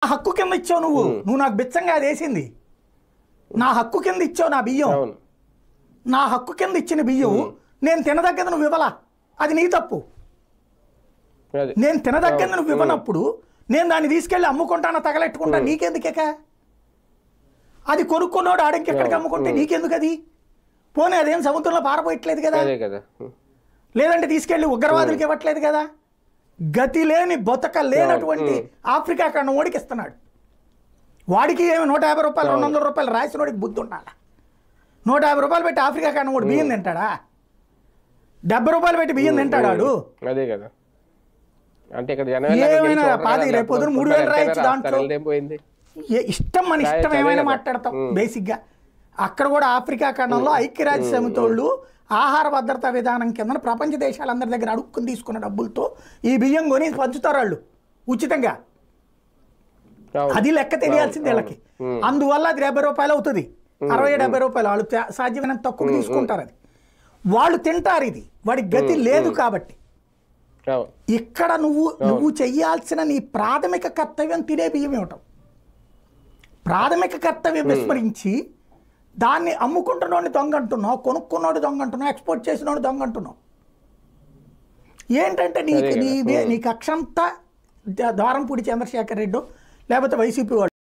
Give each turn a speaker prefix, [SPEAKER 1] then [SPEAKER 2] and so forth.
[SPEAKER 1] హక్కు కింద ఇచ్చావు నువ్వు నాకు బిచ్చంగా అది వేసింది. నా హక్కు కింద ఇచ్చావు నా బియ్యం, నా హక్కు కింద ఇచ్చిన బియ్యం నేను తినదగ్గది నువ్వు ఇవ్వలా, అది నీ తప్పు. నేను తినదగ్గది నువ్వు ఇవ్వనప్పుడు నేను దాన్ని తీసుకెళ్ళి అమ్ముకుంటానా తగలెట్టుకుంటా, నీకెందుకేక? అది కొనుక్కున్నాడు ఆడింకెక్కడికి అమ్ముకుంటే నీకెందుకు? అది పోనీ అదేం సముద్రంలో పారపోయట్లేదు కదా, లేదంటే తీసుకెళ్ళి ఉగ్రవాదులకి ఇవ్వట్లేదు కదా. గతి లేని బొతక లేనటువంటి ఆఫ్రికా ఖండం ఓడికి ఇస్తున్నాడు. వాడికి ఏమి 150 రూపాయలు 200 రూపాయలు రాసిన వాడికి బుద్ధి ఉండాలి. 150 రూపాయలు పెట్టి ఆఫ్రికా ఖండం వాడు బియ్యం తింటాడా? 70 రూపాయలు పెట్టి బియ్యం తింటాడాడు?
[SPEAKER 2] అదే కదా. అంటే ఇక్కడ
[SPEAKER 1] ఏమైనా పాతికి రేపు 3000 రాయొచ్చు దాంట్లో. ఇష్టం మన ఇష్టం ఏమైనా మాట్లాడతాం. బేసిక్గా అక్కడ కూడా ఆఫ్రికా ఖండంలో ఐక్యరాజ్య సమితి వాళ్ళు ఆహార భద్రతా విధానం కింద ప్రపంచ దేశాలందరి దగ్గర అడుక్కుని తీసుకున్న డబ్బులతో ఈ బియ్యం కొని పంచుతారు వాళ్ళు ఉచితంగా. అది లెక్క తెలియాల్సింది వీళ్ళకి. అందువల్ల అది 70 రూపాయలు అవుతుంది, 60-70 రూపాయలు వాళ్ళు సాధ్యమైనంత తక్కువ తీసుకుంటారు. అది వాళ్ళు తింటారు. ఇది వాడికి గతి లేదు కాబట్టి. ఇక్కడ నువ్వు చెయ్యాల్సిన నీ ప్రాథమిక కర్తవ్యం తినే బియ్యం ఇవ్వటం. ప్రాథమిక కర్తవ్యం విస్మరించి దాన్ని అమ్ముకుంటున్నోడిని దొంగ అంటున్నావు, కొనుక్కున్నోడు దొంగ అంటున్నావు, ఎక్స్పోర్ట్ చేసినోడు దొంగ అంటున్నావు. ఏంటంటే నీ కక్షంతా ద్వారంపూడి చంద్రశేఖర్ రెడ్డి లేకపోతే వైసీపీ వాళ్ళు